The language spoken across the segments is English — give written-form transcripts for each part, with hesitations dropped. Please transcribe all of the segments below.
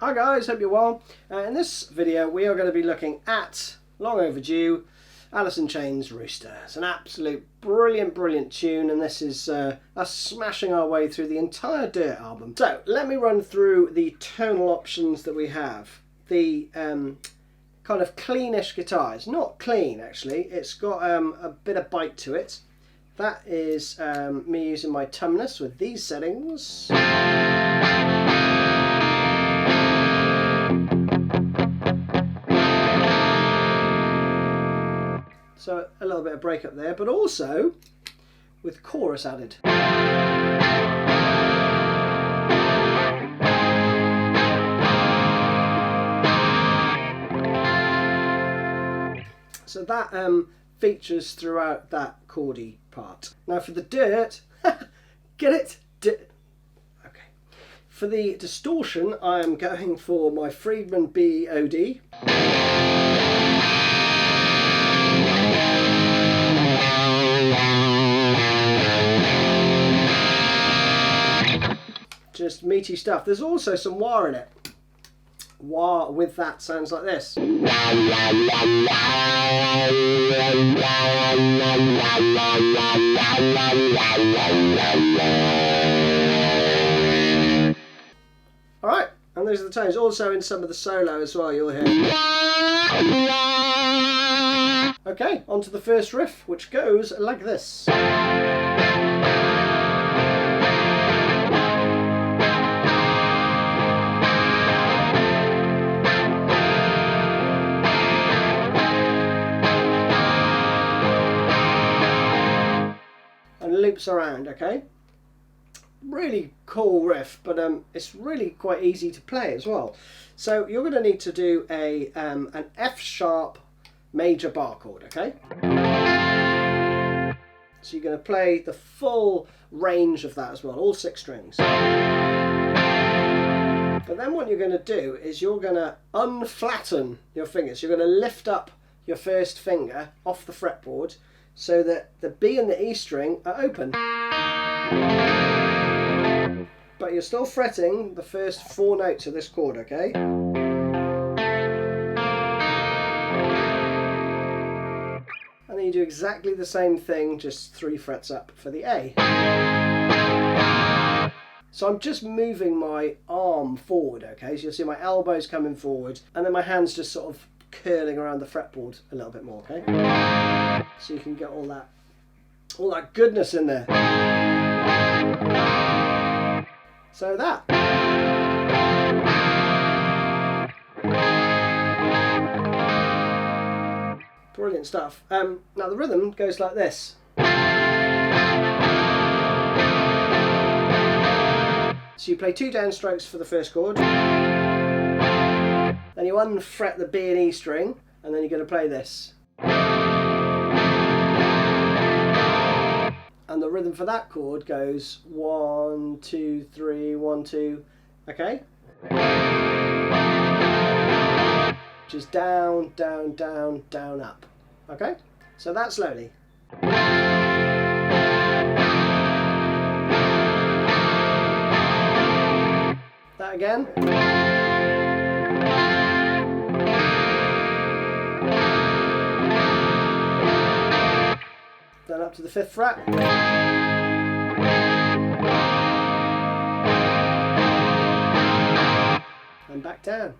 Hi guys, hope you're well. In this video we are going to be looking at, long overdue, Alice in Chains' Rooster. It's an absolute brilliant tune, and this is us smashing our way through the entire Dirt album. So let me run through the tonal options that we have. The kind of cleanish guitar. It's not clean actually, it's got a bit of bite to it. That is me using my tumnus with these settings. So a little bit of breakup there, but also with chorus added. So that features throughout that chordy part. Now for the dirt, get it? Okay. For the distortion, I am going for my Friedman BOD. Just meaty stuff. There's also some wah in it. Wah with that sounds like this. Alright, and those are the tones. Also in some of the solo as well, you'll hear. Okay, on to the first riff, which goes like this. Loops around, okay? Really cool riff, but it's really quite easy to play as well. So you're going to need to do an F sharp major bar chord, okay? So you're going to play the full range of that as well, all 6 strings. But then what you're going to do is you're going to unflatten your fingers. You're going to lift up your first finger off the fretboard so that the B and the E string are open. But you're still fretting the first 4 notes of this chord, okay? And then you do exactly the same thing, just 3 frets up for the A. So I'm just moving my arm forward, okay? So you'll see my elbows coming forward, and then my hands just sort of curling around the fretboard a little bit more, okay? So you can get all that goodness in there. So that. Brilliant stuff. Now the rhythm goes like this. So you play 2 downstrokes for the first chord. Then you unfret the B and E string, and then you're going to play this. And the rhythm for that chord goes 1, 2, 3, 1, 2, okay? Which is down, down, down, down, up, okay? So that slowly. That again. Then up to the 5th fret. And back down.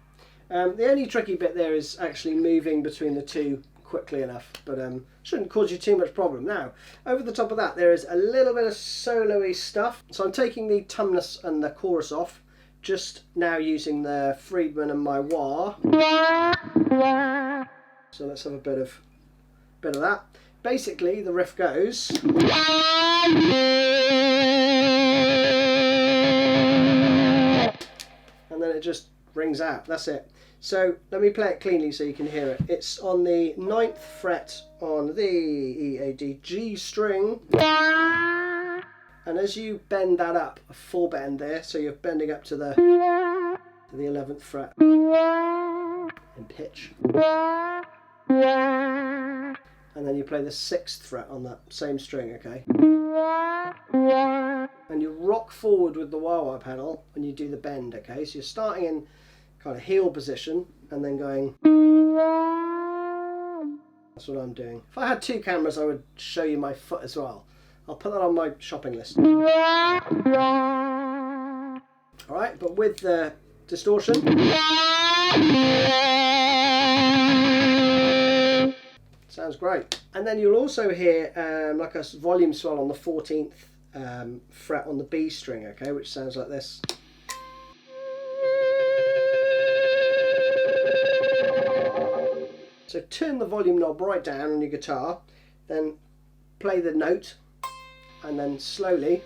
The only tricky bit there is actually moving between the 2 quickly enough, but shouldn't cause you too much problem. Now, over the top of that there is a little bit of solo-y stuff. So I'm taking the tumnus and the chorus off, just now using the Friedman and my wah. So let's have a bit of that. Basically, the riff goes. And then it just rings out. That's it. So let me play it cleanly so you can hear it. It's on the 9th fret on the E, A, D, G string. And as you bend that up, a 4 bend there, so you're bending up to the 11th fret in pitch. And then you play the 6th fret on that same string, okay? And you rock forward with the wah-wah pedal when you do the bend, okay? So you're starting in kind of heel position and then going. That's what I'm doing. If I had two cameras, I would show you my foot as well. I'll put that on my shopping list. Alright, but with the distortion. Sounds great. And then you'll also hear like a volume swell on the 14th fret on the B string, okay, which sounds like this. So turn the volume knob right down on your guitar, then play the note, and then slowly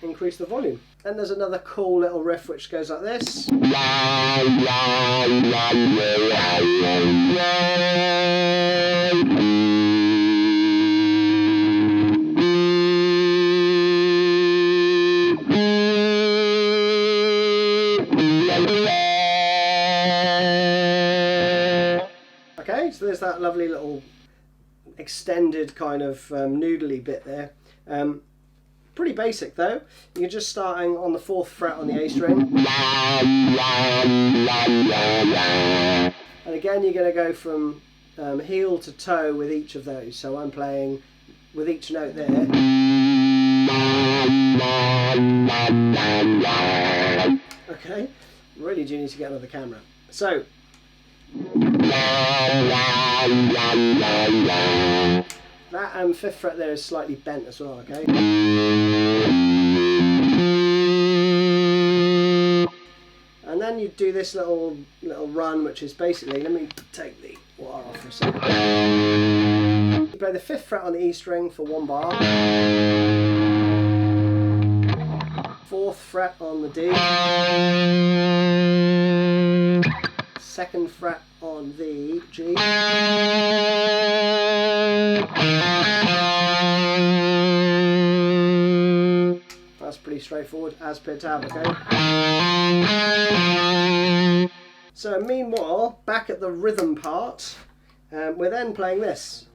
increase the volume. Then there's another cool little riff which goes like this. Okay, so there's that lovely little extended kind of noodly bit there. Pretty basic though. You're just starting on the 4th fret on the A string. And again you're going to go from heel to toe with each of those. So I'm playing with each note there. Okay, really do need to get another camera. So that 5th fret there is slightly bent as well, okay? And then you do this little run, which is basically, let me take the wire off for a second. You play the 5th fret on the E string for 1 bar. 4th fret on the D. 2nd fret on the G. That's pretty straightforward as per tab, okay? So meanwhile, back at the rhythm part, we're then playing this.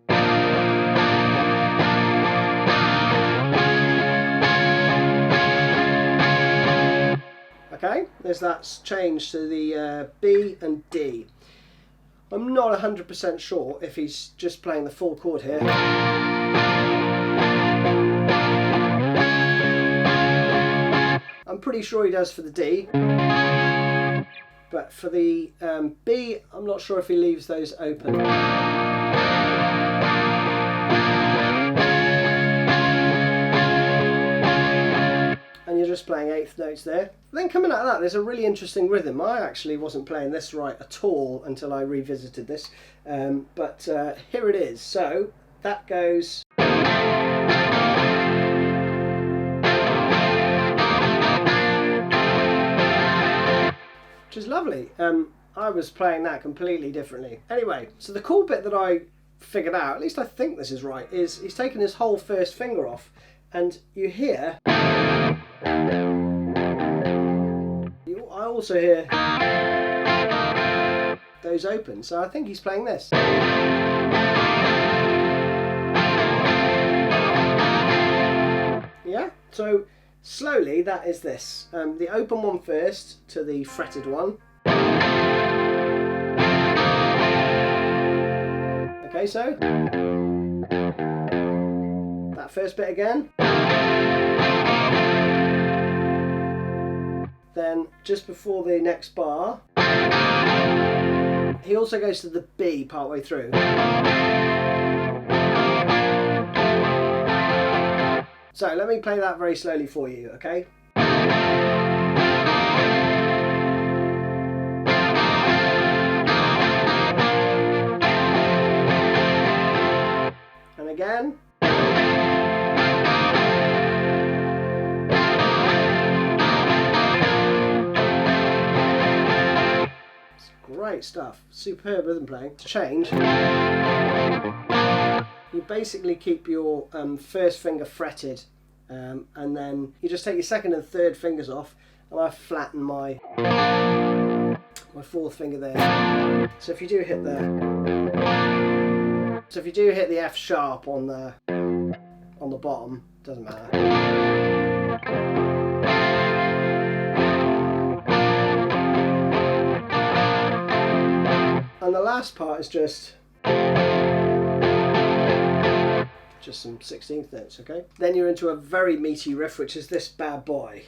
Okay, there's that change to the B and D. I'm not 100% sure if he's just playing the full chord here. I'm pretty sure he does for the D. But for the B, I'm not sure if he leaves those open. And you're just playing 8th notes there. Then coming out of that, there's a really interesting rhythm. I actually wasn't playing this right at all until I revisited this, but here it is. So that goes. Which is lovely. I was playing that completely differently. Anyway, so the cool bit that I figured out, at least I think this is right, is he's taken his whole first finger off, and you hear. I also hear those open, so I think he's playing this. Yeah, so slowly that is this. The open one first to the fretted one. Okay, so that first bit again. Then just before the next bar, he also goes to the B partway through. So let me play that very slowly for you, okay? And again. Great stuff, superb rhythm playing. To change, you basically keep your first finger fretted, and then you just take your 2nd and 3rd fingers off, and I flatten my 4th finger there. So if you do hit the F sharp on the bottom, doesn't matter. last part is just some 16th notes, okay? Then you're into a very meaty riff, which is this bad boy.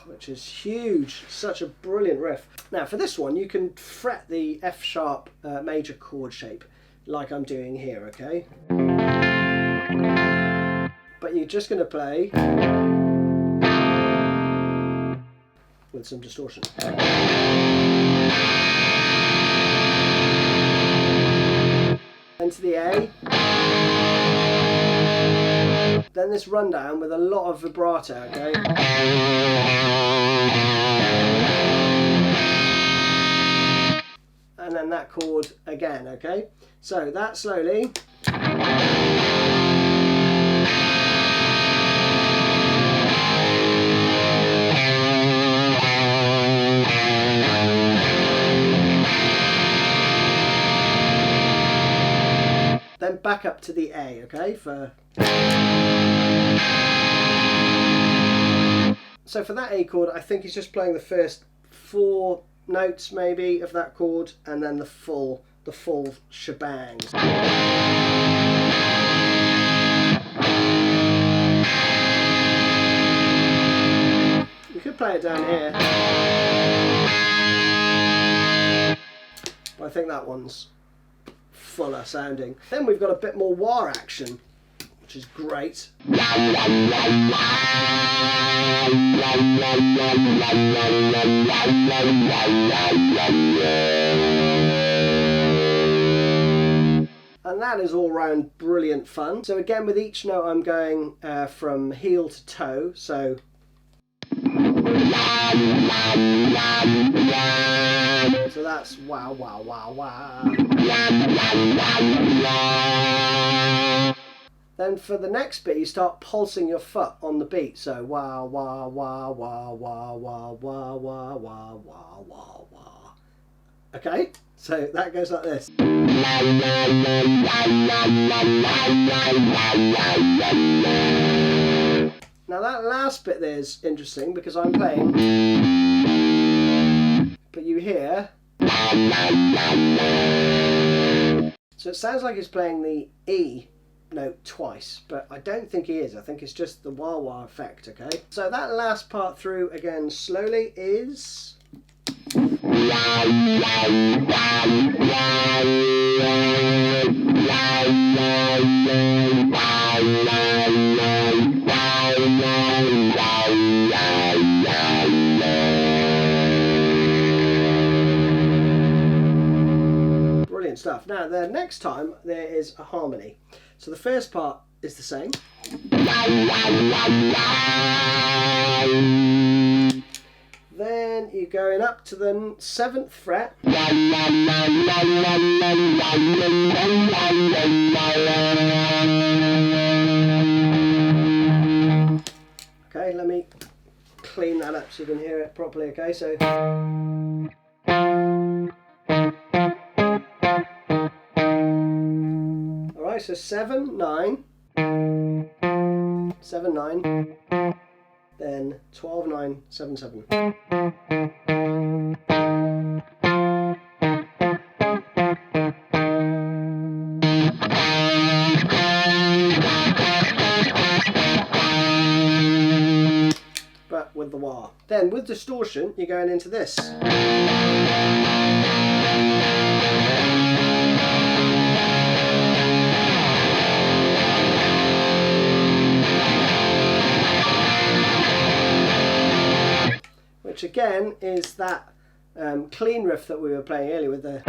Which is huge, such a brilliant riff. Now for this one you can fret the F sharp major chord shape like I'm doing here, okay? But you're just going to play with some distortion. Then to the A. Then this rundown with a lot of vibrato, okay? And then that chord again, okay? So that slowly. Then back up to the A, okay? So for that A chord, I think he's just playing the first 4 notes maybe of that chord, and then the full shebang. You could play it down here, but I think that one's fuller sounding. Then we've got a bit more wah action, which is great. And that is all round brilliant fun. So again, with each note I'm going from heel to toe, so that's wow, wow, wow, wow. Then for the next bit, you start pulsing your foot on the beat. So wah, wah, wah, wah, wah, wah, wah, wah, wah, wah, wah, wah. Okay? So that goes like this. Now that last bit there is interesting because I'm playing, but you hear. So it sounds like he's playing the E note twice, but I don't think he is. I think it's just the wah wah effect, okay? So that last part through again slowly is. Brilliant stuff. Now the next time there is a harmony. So the first part is the same. Then you're going up to the 7th fret. Okay, let me clean that up so you can hear it properly, okay? So alright, so 7, 9, 7, 9, then 12, 9, 7, 7. But with the wah. Then with distortion, you're going into this. Which again is that clean riff that we were playing earlier with the.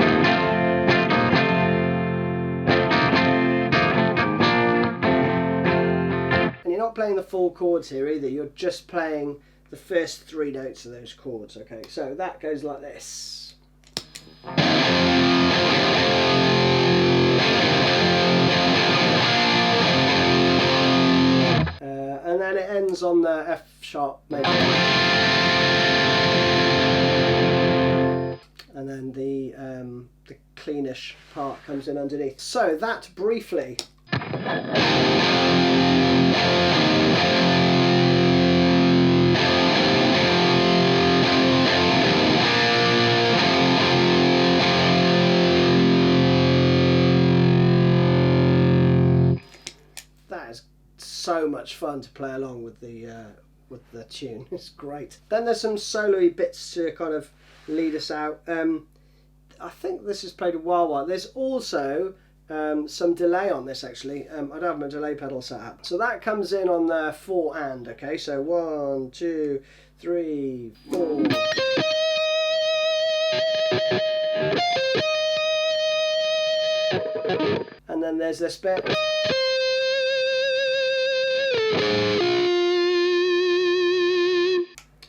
And you're not playing the full chords here either, you're just playing the first 3 notes of those chords, okay? So that goes like this. And then it ends on the F sharp major. And then the cleanish part comes in underneath. So that briefly. That is so much fun to play along with the tune. It's great. Then there's some solo-y bits to kind of lead us out. I think this is played a while. There's also some delay on this actually. I don't have my delay pedal set up. So that comes in on the 4 and, okay? So 1, 2, 3, 4. And then there's this bit.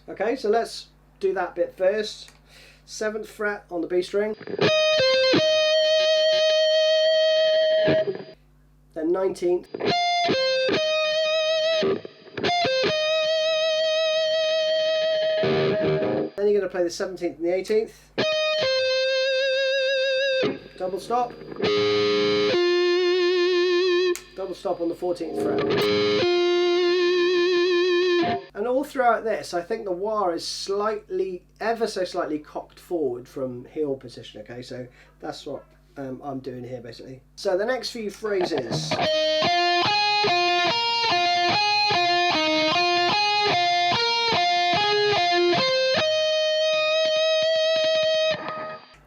Okay, so let's do that bit first. 7th fret on the B string. Then 19th. Then you're going to play the 17th and the 18th. Double stop. Double stop on the 14th fret. And all throughout this, I think the wah is slightly, ever so slightly cocked forward from heel position, okay? So that's what I'm doing here, basically. So the next few phrases.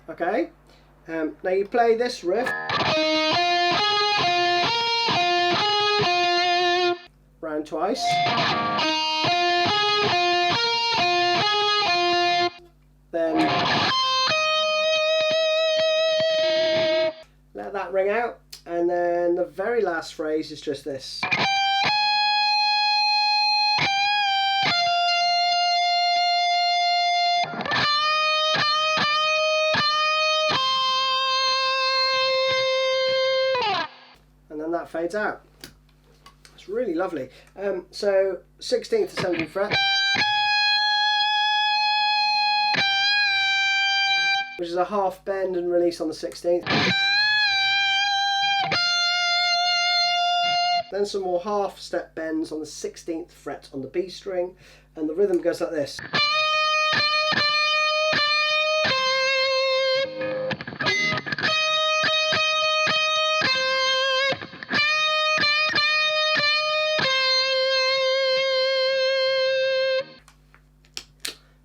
Okay, now you play this riff. Round twice. Then let that ring out, and then the very last phrase is just this. And then that fades out. It's really lovely. So 16th to 17th fret. Which is a half bend and release on the 16th. Then some more half step bends on the 16th fret on the B string, and the rhythm goes like this.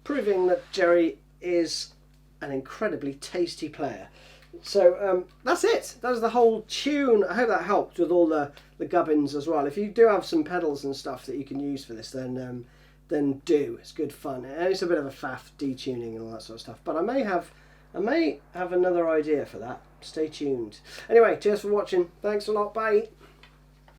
Proving that Jerry is an incredibly tasty player. So that's it. That was the whole tune. I hope that helped with all the gubbins as well. If you do have some pedals and stuff that you can use for this, then do. It's good fun. And it's a bit of a faff detuning and all that sort of stuff. But I may have another idea for that. Stay tuned. Anyway, cheers for watching. Thanks a lot. Bye.